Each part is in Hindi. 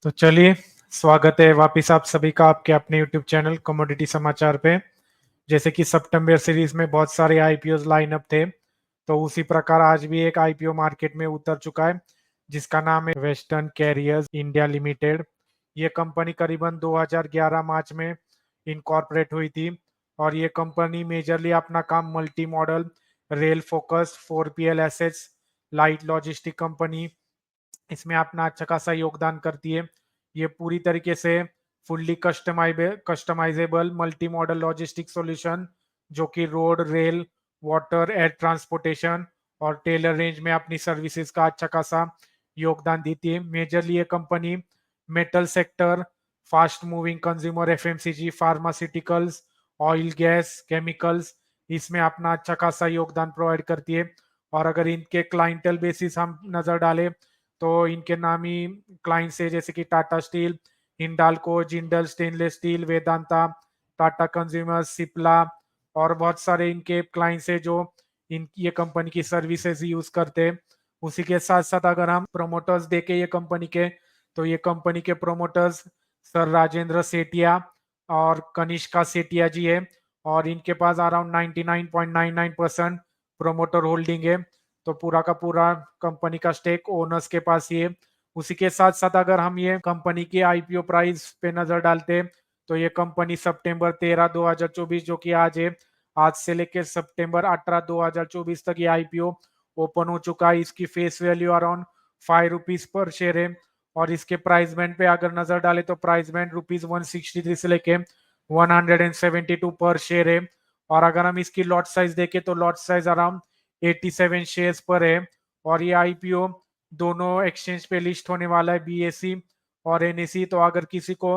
तो चलिए, स्वागत है वापिस आप सभी का आपके अपने यूट्यूब चैनल कमोडिटी समाचार पे। जैसे कि सितंबर सीरीज में बहुत सारे आईपीओ लाइन अप थे, तो उसी प्रकार आज भी एक आईपीओ मार्केट में उतर चुका है जिसका नाम है वेस्टर्न कैरियर्स इंडिया लिमिटेड। ये कंपनी करीबन 2011 मार्च में इनकॉर्पोरेट हुई थी और ये कंपनी मेजरली अपना काम multi modal rail focus 4PL assets light logistic company इसमें अपना अच्छा खासा योगदान करती है। ये पूरी तरीके से fully customizable multi modal logistic solution जो कि road rail water air transportation और टेलर रेंज में अपनी सर्विसेज का अच्छा खासा योगदान देती है। मेजरली ये company metal sector, fast moving consumer FMCG, pharmaceuticals, oil gas, chemicals इसमें अपना अच्छा खासा योगदान प्रोवाइड करती है। और अगर इनके क्लाइंटल बेसिस हम नजर डालें तो इनके नामी क्लाइंट्स है जैसे कि Tata steel, Hindalco, Jindal stainless steel, Vedanta, Tata consumer, Cipla और बहुत सारे इनके क्लाइंट्स है जो इन ये कंपनी की सर्विसेज यूज करते हैं। उसी के साथ साथ अगर हम प्रोमोटर्स देखे ये कंपनी के, तो ये कंपनी के प्रोमोटर्स सर राजेंद्र सेठिया और कनिष्का सेठिया जी है और इनके पास अराउंड 99.99% प्रोमोटर होल्डिंग है। तो पूरा का पूरा कंपनी का स्टेक ओनर्स के पास ही है। उसी के साथ साथ अगर हम ये कंपनी की आईपीओ प्राइस पे नजर डालते हैं तो ये कंपनी सितंबर 13 2024 जो कि आज है, आज से लेकर सितंबर 18 2024 तक ये आईपीओ ओपन हो चुका है। इसकी फेस वैल्यू अराउंड ₹5 पर शेयर है और इसके प्राइस बैंड पे अगर नजर डाले तो प्राइस बैंड ₹163 से लेके 172 पर शेयर है। और अगर हम इसकी लॉट साइज देखें तो लॉट साइज अराउंड 87 शेयर्स पर है और ये आईपीओ दोनों एक्सचेंज पे लिस्ट होने वाला है, बीएसई और एनएसई। तो अगर किसी को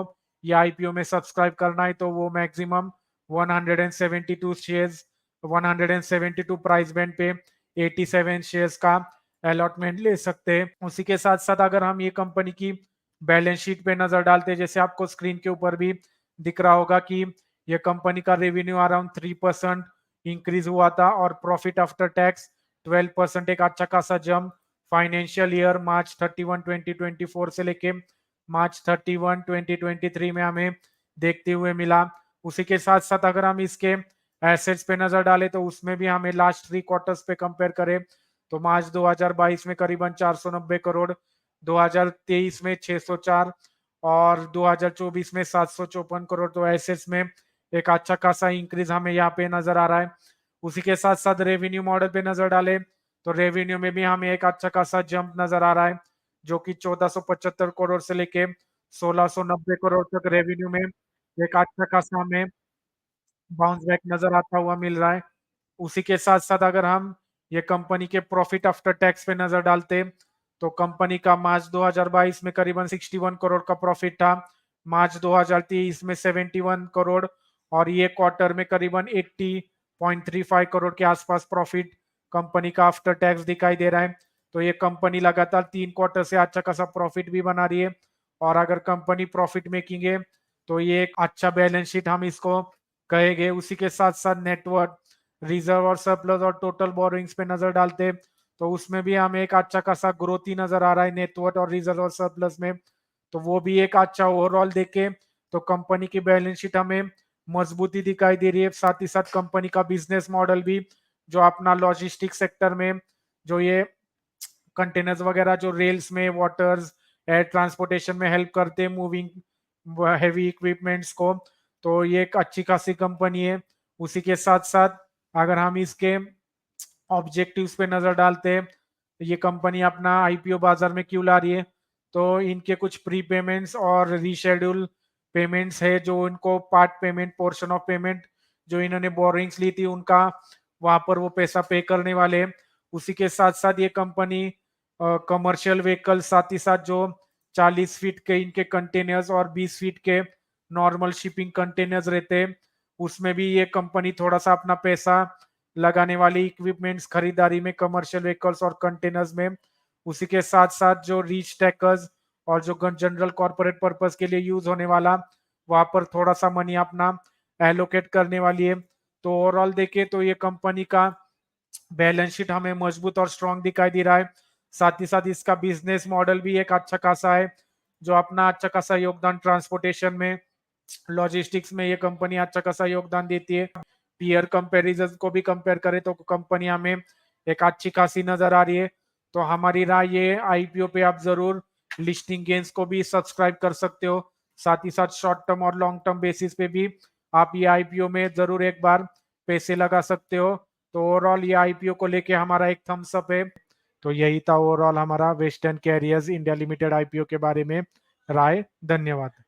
ये आईपीओ में सब्सक्राइब करना है तो वो मैक्सिमम 172 शेयर्स 172 प्राइस बैंड पे 87 शेयर्स का अलॉटमेंट ले सकते हैं। उसी के साथ साथ अगर हम ये कंपनी की बैलेंस शीट पे नजर डालते हैं, जैसे आपको स्क्रीन के ऊपर भी दिख रहा होगा कि ये कंपनी का रेवेन्यू अराउंड 3% इंक्रीज हुआ था और प्रॉफिट आफ्टर टैक्स 12% एक अच्छा खासा जंप फाइनेंशियल ईयर मार्च 31 2024 से लेके मार्च 31 2023 में हमें देखते हुए मिला। उसी के साथ साथ अगर हम इसके एसेट्स पे नजर डालें तो उसमें भी हमें लास्ट 3 क्वार्टर्स पे कंपेयर करें तो मार्च 2022 में करीबन 490 करोड़, 2023 में 604 और 2024 में 754 करोड़। तो एसेट्स में एक अच्छा खासा इंक्रीज हमें यहाँ पे नजर आ रहा है। उसी के साथ साथ रेवेन्यू मॉडल पे नजर डालें तो रेवेन्यू में भी हमें एक अच्छा खासा जंप नजर आ रहा है जो कि 1475 करोड़ से लेके 1690 करोड़ तक रेवेन्यू में एक अच्छा खासा हमें बाउंस बैक नजर आता हुआ मिल रहा है। उसी के साथ साथ अगर हम ये कंपनी के प्रॉफिट आफ्टर टैक्स पे नजर डालते हैं तो कंपनी का मार्च 2022 में करीबन 61 करोड़ का प्रॉफिट था, मार्च 2023 में 71 करोड़ और ये क्वार्टर में करीबन 80.35 करोड़ के आसपास प्रॉफिट कंपनी का आफ्टर टैक्स दिखाई दे रहा है। तो ये कंपनी लगातार 3 क्वार्टर से अच्छा खासा प्रॉफिट भी बना रही है और अगर कंपनी प्रॉफिट मेकिंग है तो ये एक अच्छा बैलेंस शीट हम इसको कहेंगे। उसी के साथ साथ नेटवर्थ, रिजर्व और सरप्लस और टोटल बोरोइंग्स पे नजर डालते हैं तो उसमें भी हमें एक अच्छा खासा ग्रोथ ही नजर आ रहा है नेटवर्थ और रिजर्व और सरप्लस में। तो वो भी एक अच्छा ओवरऑल देखे तो कंपनी की बैलेंस शीट हमें मजबूती दिखाई दे रही है। साथ ही साथ कंपनी का बिजनेस मॉडल भी जो अपना लॉजिस्टिक सेक्टर में जो ये कंटेनर्स वगैरह जो रेल्स में वाटर्स एयर ट्रांसपोर्टेशन में हेल्प करते हैं मूविंग हैवी इक्विपमेंट्स को, तो ये एक अच्छी खासी कंपनी है। उसी के साथ साथ अगर हम इसके ऑब्जेक्टिव्स पे नजर डालते हैं ये कंपनी अपना आईपीओ बाजार में क्यों ला रही है तो इनके कुछ प्री पेमेंट्स और रीशेड्यूल पेमेंट्स है जो इनको part payment portion of payment जो इन्होंने बोरिंग्स ली थी उनका वहां पर वो पैसा पे करने वाले हैं। उसी के साथ साथ ये कंपनी कमर्शियल व्हीकल साथ ही साथ जो 40 फीट के इनके कंटेनर्स और 20 फीट के नॉर्मल शिपिंग कंटेनर्स रहते हैं उसमें भी ये कंपनी थोड़ा सा अपना पैसा लगाने वाली इक्विपमेंट्स खरीदारी में कमर्शियल व्हीकल्स और कंटेनर्स में। उसी के साथ साथ जो रीच टैकर्स और जो जनरल कॉर्पोरेट पर्पस के लिए यूज होने वाला वहां पर थोड़ा सा मनी अपना एलोकेट करने वाली है। तो ओवरऑल देखे तो ये कंपनी का बैलेंस शीट हमें मजबूत और स्ट्रांग दिखाई दे रहा है। साथ ही साथ इसका बिजनेस मॉडल भी एक अच्छा खासा है जो अपना अच्छा खासा योगदान ट्रांसपोर्टेशन में, लॉजिस्टिक्स में ये कंपनी अच्छा खासा योगदान देती है। पीयर कंपैरिजन को भी कंपेयर करें तो कंपनी हमें एक अच्छी खासी नजर आ रही है। तो हमारी राय ये आईपीओ पे आप जरूर लिस्टिंग गेन्स को भी सब्सक्राइब कर सकते हो। साथ ही साथ शॉर्ट टर्म और लॉन्ग टर्म बेसिस पे भी आप ये आईपीओ में जरूर एक बार पैसे लगा सकते हो। तो ओवरऑल ये आईपीओ को लेके हमारा एक थम्स अप है। तो यही था ओवरऑल हमारा western carriers India limited IPO के बारे में राय। धन्यवाद।